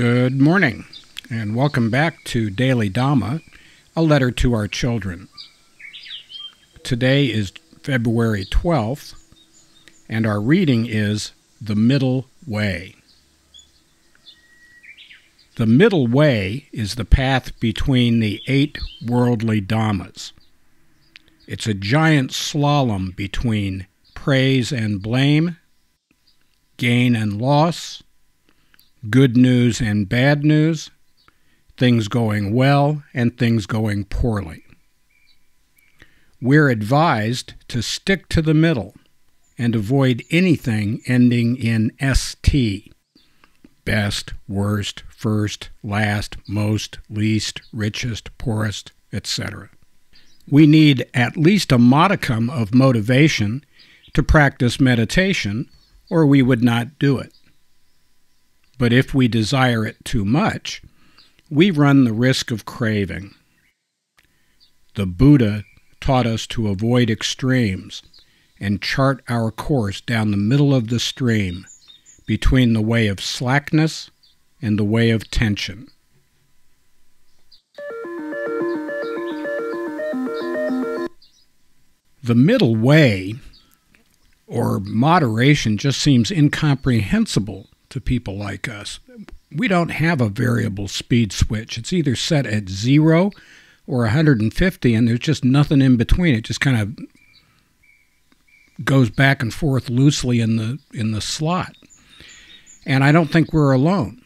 Good morning, and welcome back to Daily Dhamma, a letter to our children. Today is February 12th, and our reading is The Middle Way. The middle way is the path between the 8 worldly dhammas. It's a giant slalom between praise and blame, gain and loss, good news and bad news, things going well and things going poorly. We're advised to stick to the middle and avoid anything ending in ST, best, worst, first, last, most, least, richest, poorest, etc. We need at least a modicum of motivation to practice meditation, or we would not do it. But if we desire it too much, we run the risk of craving. The Buddha taught us to avoid extremes and chart our course down the middle of the stream between the way of slackness and the way of tension. The middle way, or moderation, just seems incomprehensible to people like us. We don't have a variable speed switch. It's either set at 0 or 150, and there's just nothing in between. It just kind of goes back and forth loosely in the slot. And I don't think we're alone.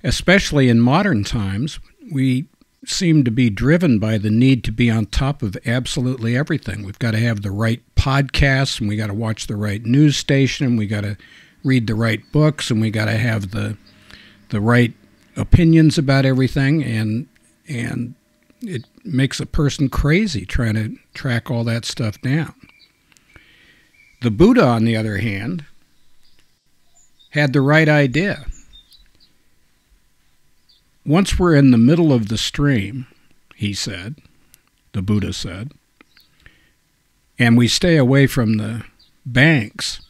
Especially in modern times, we seem to be driven by the need to be on top of absolutely everything. We've got to have the right podcasts, and we got to watch the right news station, and we got to read the right books, and we got to have the right opinions about everything, and it makes a person crazy trying to track all that stuff down. The Buddha, on the other hand, had the right idea. Once we're in the middle of the stream, he said, the Buddha said, and we stay away from the banks,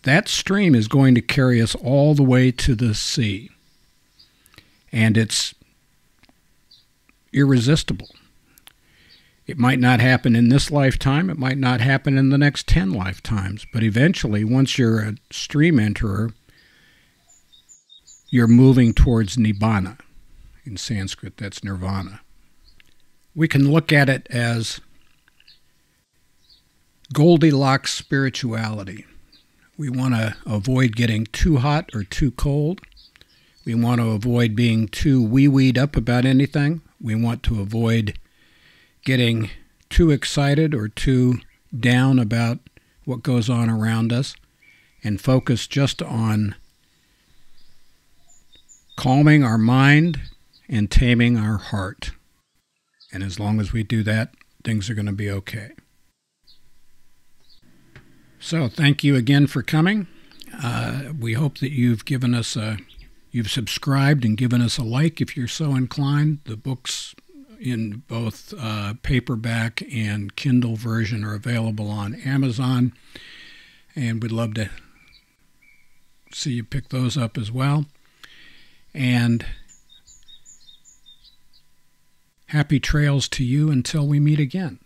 that stream is going to carry us all the way to the sea. And it's irresistible. It might not happen in this lifetime. It might not happen in the next 10 lifetimes. But eventually, once you're a stream enterer, you're moving towards Nibbana. In Sanskrit, that's nirvana. We can look at it as Goldilocks spirituality. We want to avoid getting too hot or too cold. We want to avoid being too wee-weed up about anything. We want to avoid getting too excited or too down about what goes on around us, and focus just on calming our mind and taming our heart. And as long as we do that, things are going to be okay. So thank you again for coming. We hope that you've given us you've subscribed and given us a like if you're so inclined. The books in both paperback and Kindle version are available on Amazon, and we'd love to see you pick those up as well. And happy trails to you until we meet again.